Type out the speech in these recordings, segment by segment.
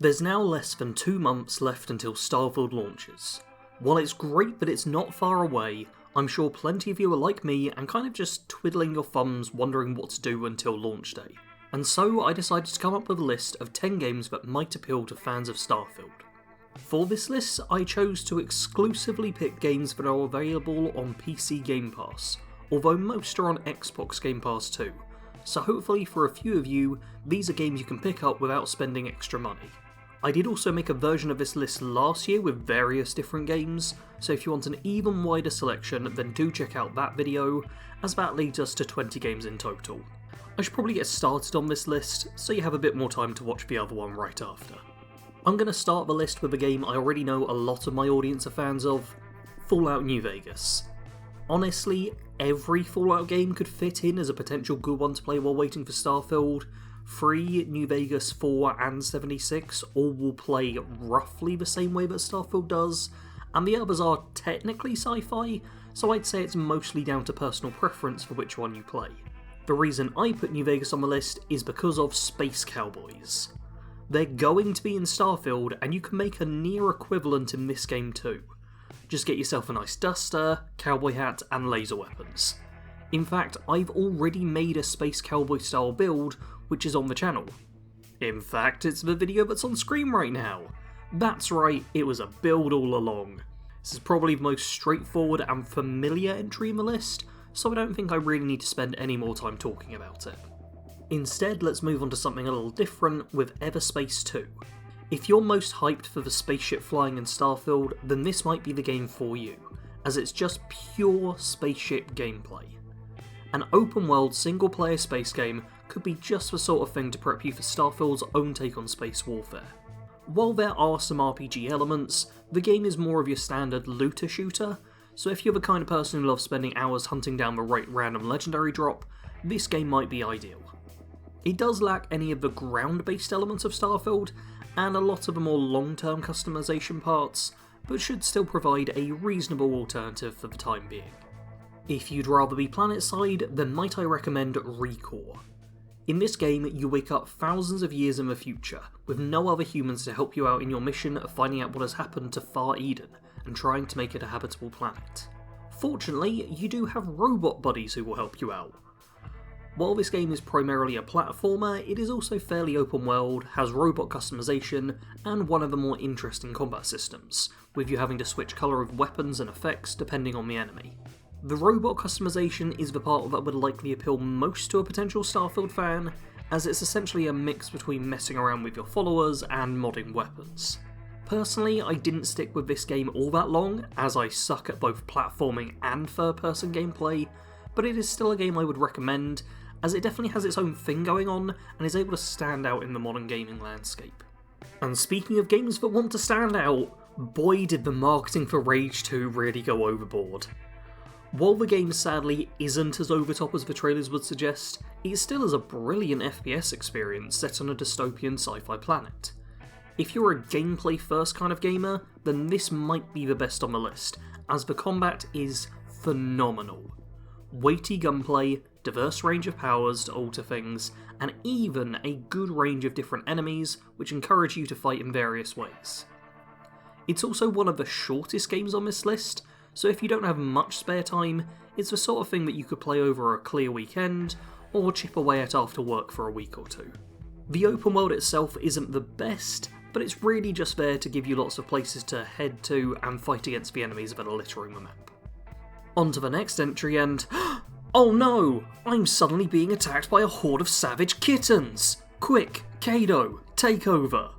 There's now less than 2 months left until Starfield launches. While it's great that it's not far away, I'm sure plenty of you are like me and kind of just twiddling your thumbs wondering what to do until launch day. And so I decided to come up with a list of 10 games that might appeal to fans of Starfield. For this list, I chose to exclusively pick games that are available on PC Game Pass, although most are on Xbox Game Pass too, so hopefully for a few of you, these are games you can pick up without spending extra money. I did also make a version of this list last year with various different games, so if you want an even wider selection then do check out that video, as that leads us to 20 games in total. I should probably get started on this list, so you have a bit more time to watch the other one right after. I'm going to start the list with a game I already know a lot of my audience are fans of, Fallout New Vegas. Honestly, every Fallout game could fit in as a potential good one to play while waiting for Starfield. 3, New Vegas, 4 and 76 all will play roughly the same way that Starfield does, and the others are technically sci-fi, so I'd say it's mostly down to personal preference for which one you play. The reason I put New Vegas on the list is because of Space Cowboys. They're going to be in Starfield, and you can make a near equivalent in this game too. Just get yourself a nice duster, cowboy hat, and laser weapons. In fact, I've already made a Space Cowboy style build, which is on the channel. In fact, it's the video that's on screen right now. That's right, it was a build all along. This is probably the most straightforward and familiar entry in the list, so I don't think I really need to spend any more time talking about it. Instead, let's move on to something a little different with Everspace 2. If you're most hyped for the spaceship flying in Starfield, then this might be the game for you, as it's just pure spaceship gameplay. An open-world, single-player space game could be just the sort of thing to prep you for Starfield's own take on space warfare. While there are some RPG elements, the game is more of your standard looter shooter, so if you're the kind of person who loves spending hours hunting down the right random legendary drop, this game might be ideal. It does lack any of the ground-based elements of Starfield, and a lot of the more long-term customization parts, but should still provide a reasonable alternative for the time being. If you'd rather be planet-side, then might I recommend Recore. In this game, you wake up thousands of years in the future, with no other humans to help you out in your mission of finding out what has happened to Far Eden, and trying to make it a habitable planet. Fortunately, you do have robot buddies who will help you out. While this game is primarily a platformer, it is also fairly open world, has robot customization, and one of the more interesting combat systems, with you having to switch colour of weapons and effects depending on the enemy. The robot customization is the part that would likely appeal most to a potential Starfield fan, as it's essentially a mix between messing around with your followers and modding weapons. Personally, I didn't stick with this game all that long, as I suck at both platforming and third-person gameplay, but it is still a game I would recommend, as it definitely has its own thing going on and is able to stand out in the modern gaming landscape. And speaking of games that want to stand out, boy did the marketing for Rage 2 really go overboard. While the game sadly isn't as over-top as the trailers would suggest, it still is a brilliant FPS experience set on a dystopian sci-fi planet. If you're a gameplay-first kind of gamer, then this might be the best on the list, as the combat is phenomenal. Weighty gunplay, diverse range of powers to alter things, and even a good range of different enemies which encourage you to fight in various ways. It's also one of the shortest games on this list, so if you don't have much spare time, it's the sort of thing that you could play over a clear weekend, or chip away at after work for a week or two. The open world itself isn't the best, but it's really just there to give you lots of places to head to and fight against the enemies that are littering the map. On to the next entry and... oh no! I'm suddenly being attacked by a horde of savage kittens! Quick, Kato, take over!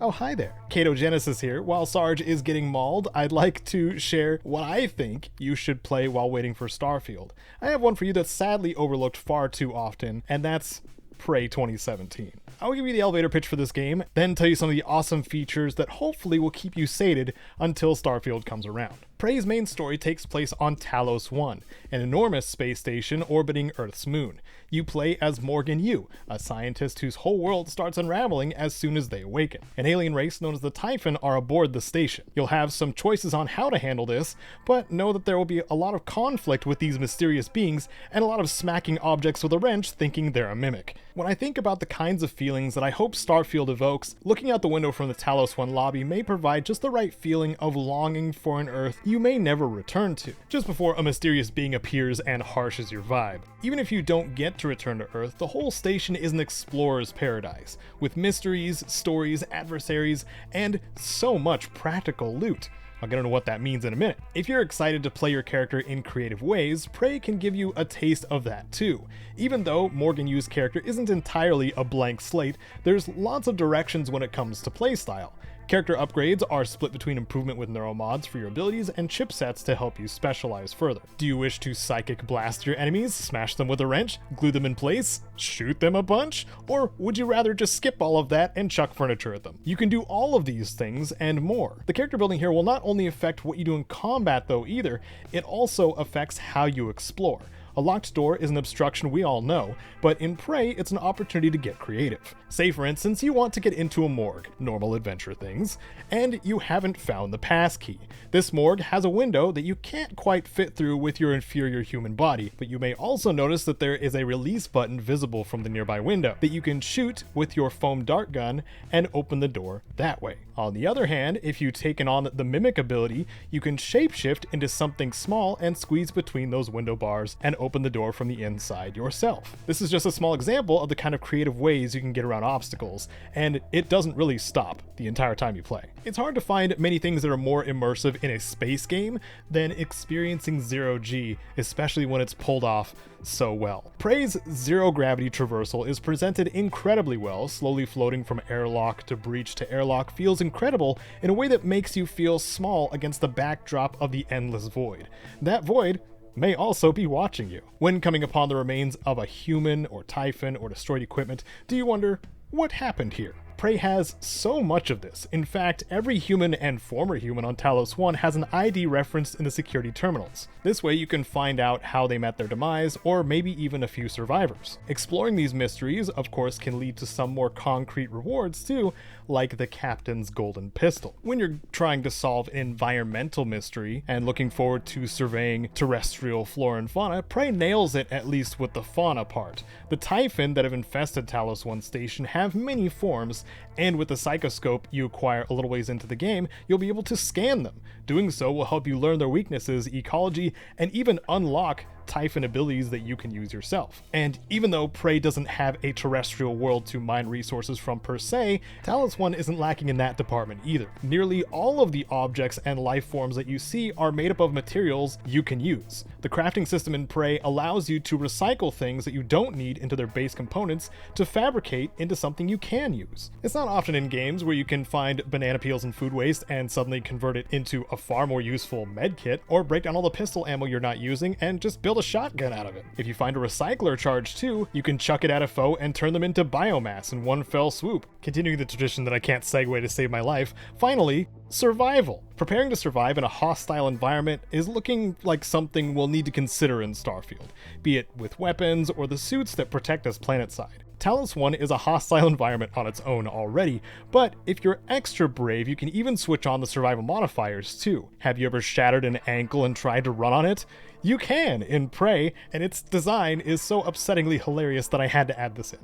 Oh, hi there. Kato Genesis here. While Sarge is getting mauled, I'd like to share what I think you should play while waiting for Starfield. I have one for you that's sadly overlooked far too often, and that's Prey 2017. I'll give you the elevator pitch for this game, then tell you some of the awesome features that hopefully will keep you sated until Starfield comes around. Prey's main story takes place on Talos 1, an enormous space station orbiting Earth's moon. You play as Morgan Yu, a scientist whose whole world starts unraveling as soon as they awaken. An alien race known as the Typhon are aboard the station. You'll have some choices on how to handle this, but know that there will be a lot of conflict with these mysterious beings and a lot of smacking objects with a wrench thinking they're a mimic. When I think about the kinds of feelings that I hope Starfield evokes, looking out the window from the Talos 1 lobby may provide just the right feeling of longing for an Earth you may never return to, just before a mysterious being appears and harshes your vibe. Even if you don't get to return to Earth, the whole station is an explorer's paradise, with mysteries, stories, adversaries, and so much practical loot. I'll get into what that means in a minute. If you're excited to play your character in creative ways, Prey can give you a taste of that too. Even though Morgan Yu's character isn't entirely a blank slate, there's lots of directions when it comes to playstyle. Character upgrades are split between improvement with neuromods for your abilities and chipsets to help you specialize further. Do you wish to psychic blast your enemies, smash them with a wrench, glue them in place, shoot them a bunch? Or would you rather just skip all of that and chuck furniture at them? You can do all of these things and more. The character building here will not only affect what you do in combat though either, it also affects how you explore. A locked door is an obstruction we all know, but in Prey, it's an opportunity to get creative. Say for instance, you want to get into a morgue, normal adventure things, and you haven't found the passkey. This morgue has a window that you can't quite fit through with your inferior human body, but you may also notice that there is a release button visible from the nearby window that you can shoot with your foam dart gun and open the door that way. On the other hand, if you've taken on the mimic ability, you can shapeshift into something small and squeeze between those window bars and open the door from the inside yourself. This is just a small example of the kind of creative ways you can get around obstacles, and it doesn't really stop the entire time you play. It's hard to find many things that are more immersive in a space game than experiencing zero-G, especially when it's pulled off so well. Prey's zero-gravity traversal is presented incredibly well. Slowly floating from airlock to breach to airlock feels incredible in a way that makes you feel small against the backdrop of the endless void. That void may also be watching you. When coming upon the remains of a human or Typhon or destroyed equipment, do you wonder, what happened here? Prey has so much of this. In fact, every human and former human on Talos 1 has an ID referenced in the security terminals. This way you can find out how they met their demise, or maybe even a few survivors. Exploring these mysteries, of course, can lead to some more concrete rewards too, like the captain's golden pistol. When you're trying to solve an environmental mystery and looking forward to surveying terrestrial flora and fauna, Prey nails it at least with the fauna part. The Typhon that have infested Talos 1 station have many forms, and with the psychoscope you acquire a little ways into the game, you'll be able to scan them. Doing so will help you learn their weaknesses, ecology, and even unlock Typhon abilities that you can use yourself. And even though Prey doesn't have a terrestrial world to mine resources from per se, Talos 1 isn't lacking in that department either. Nearly all of the objects and life forms that you see are made up of materials you can use. The crafting system in Prey allows you to recycle things that you don't need into their base components to fabricate into something you can use. It's not often in games where you can find banana peels and food waste and suddenly convert it into a far more useful med kit, or break down all the pistol ammo you're not using and just build a shotgun out of it. If you find a recycler charge too, you can chuck it at a foe and turn them into biomass in one fell swoop. Continuing the tradition that I can't segue to save my life, finally, survival. Preparing to survive in a hostile environment is looking like something we'll need to consider in Starfield, be it with weapons or the suits that protect us planetside. Talos 1 is a hostile environment on its own already, but if you're extra brave, you can even switch on the survival modifiers too. Have you ever shattered an ankle and tried to run on it? You can in Prey, and its design is so upsettingly hilarious that I had to add this in.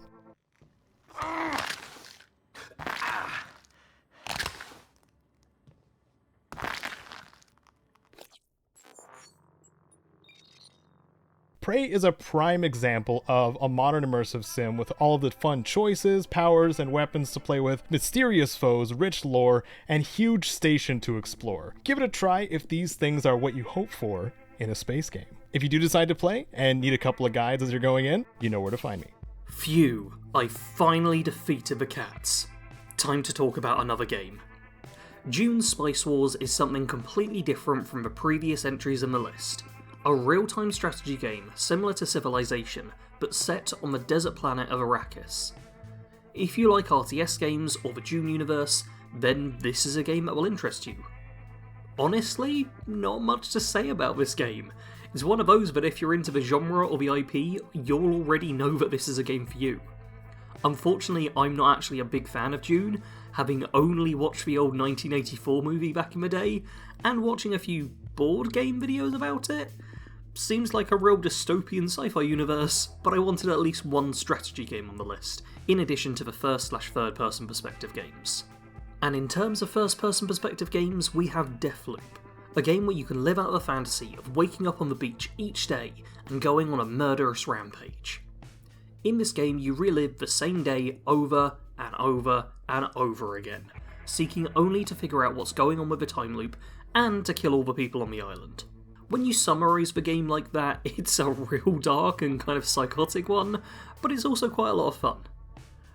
Prey is a prime example of a modern immersive sim with all of the fun choices, powers, and weapons to play with, mysterious foes, rich lore, and huge station to explore. Give it a try if these things are what you hope for in a space game. If you do decide to play and need a couple of guides as you're going in, you know where to find me. Phew, I finally defeated the cats. Time to talk about another game. Dune's Spice Wars is something completely different from the previous entries in the list. A real-time strategy game similar to Civilization, but set on the desert planet of Arrakis. If you like RTS games or the Dune universe, then this is a game that will interest you. Honestly, not much to say about this game. It's one of those that if you're into the genre or the IP, you'll already know that this is a game for you. Unfortunately, I'm not actually a big fan of Dune, having only watched the old 1984 movie back in the day, and watching a few board game videos about it. Seems like a real dystopian sci-fi universe, but I wanted at least one strategy game on the list, in addition to the first/third person perspective games. And in terms of first person perspective games, we have Deathloop, a game where you can live out the fantasy of waking up on the beach each day and going on a murderous rampage. In this game, you relive the same day over and over and over again, seeking only to figure out what's going on with the time loop and to kill all the people on the island. When you summarise the game like that, it's a real dark and kind of psychotic one, but it's also quite a lot of fun.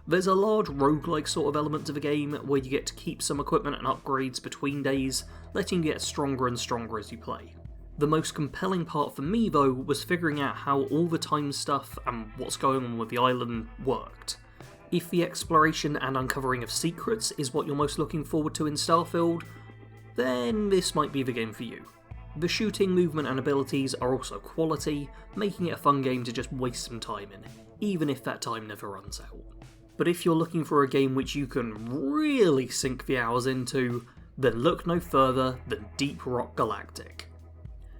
There's a large roguelike sort of element to the game, where you get to keep some equipment and upgrades between days, letting you get stronger and stronger as you play. The most compelling part for me though was figuring out how all the time stuff and what's going on with the island worked. If the exploration and uncovering of secrets is what you're most looking forward to in Starfield, then this might be the game for you. The shooting, movement and abilities are also quality, making it a fun game to just waste some time in, even if that time never runs out. But if you're looking for a game which you can really sink the hours into, then look no further than Deep Rock Galactic.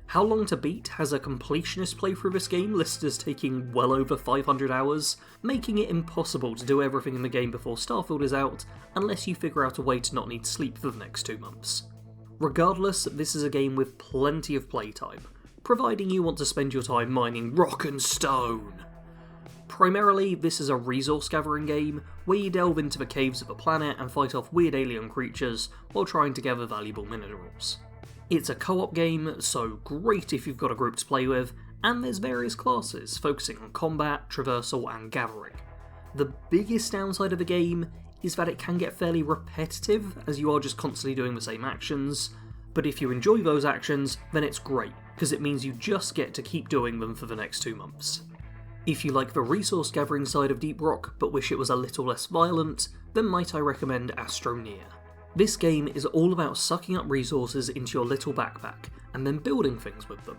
How Long to Beat has a completionist playthrough this game listed as taking well over 500 hours, making it impossible to do everything in the game before Starfield is out, unless you figure out a way to not need sleep for the next 2 months. Regardless, this is a game with plenty of playtime, providing you want to spend your time mining rock and stone. Primarily, this is a resource gathering game, where you delve into the caves of a planet and fight off weird alien creatures while trying to gather valuable minerals. It's a co-op game, so great if you've got a group to play with, and there's various classes focusing on combat, traversal and gathering. The biggest downside of the game is that it can get fairly repetitive, as you are just constantly doing the same actions, but if you enjoy those actions, then it's great, because it means you just get to keep doing them for the next 2 months. If you like the resource gathering side of Deep Rock, but wish it was a little less violent, then might I recommend Astroneer. This game is all about sucking up resources into your little backpack, and then building things with them.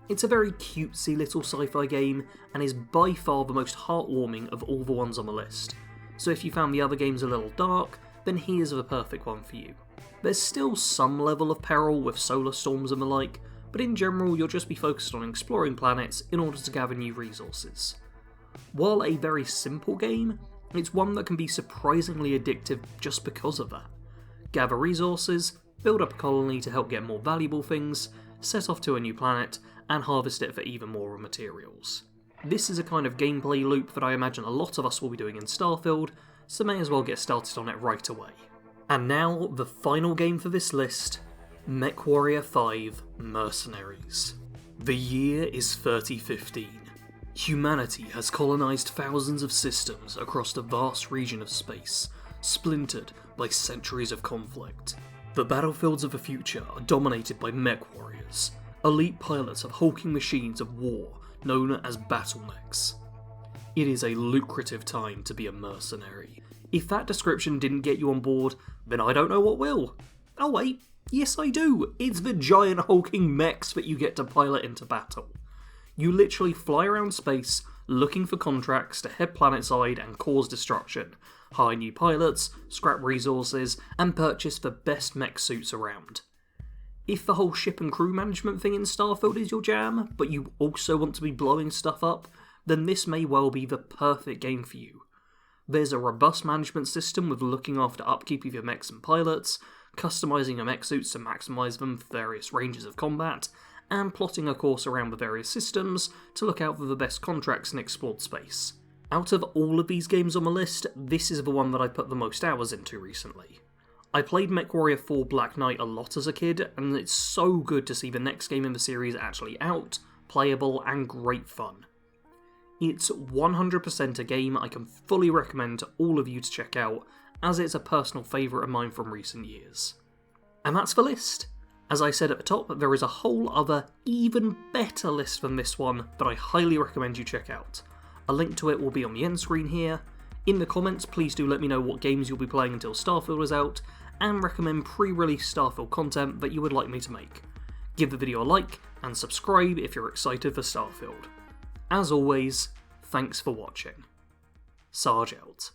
It's a very cutesy little sci-fi game, and is by far the most heartwarming of all the ones on the list. So if you found the other games a little dark, then here's the perfect one for you. There's still some level of peril with solar storms and the like, but in general you'll just be focused on exploring planets in order to gather new resources. While a very simple game, it's one that can be surprisingly addictive just because of that. Gather resources, build up a colony to help get more valuable things, set off to a new planet, and harvest it for even more materials. This is a kind of gameplay loop that I imagine a lot of us will be doing in Starfield, so may as well get started on it right away. And now, the final game for this list, MechWarrior 5 Mercenaries. The year is 3015. Humanity has colonised thousands of systems across the vast region of space, splintered by centuries of conflict. The battlefields of the future are dominated by mech warriors, elite pilots of hulking machines of war known as battle mechs. It is a lucrative time to be a mercenary. If that description didn't get you on board, then I don't know what will. Oh wait, yes I do! It's the giant hulking mechs that you get to pilot into battle. You literally fly around space looking for contracts to head planetside and cause destruction, hire new pilots, scrap resources, and purchase the best mech suits around. If the whole ship and crew management thing in Starfield is your jam, but you also want to be blowing stuff up, then this may well be the perfect game for you. There's a robust management system with looking after upkeep of your mechs and pilots, customising your mech suits to maximise them for various ranges of combat, and plotting a course around the various systems to look out for the best contracts in explored space. Out of all of these games on the list, this is the one that I put the most hours into recently. I played MechWarrior 4 Black Knight a lot as a kid, and it's so good to see the next game in the series actually out, playable, and great fun. It's 100% a game I can fully recommend to all of you to check out, as it's a personal favourite of mine from recent years. And that's the list. As I said at the top, there is a whole other, even better list than this one that I highly recommend you check out. A link to it will be on the end screen here. In the comments, please do let me know what games you'll be playing until Starfield is out, and recommend pre-release Starfield content that you would like me to make. Give the video a like, and subscribe if you're excited for Starfield. As always, thanks for watching. Sarge out.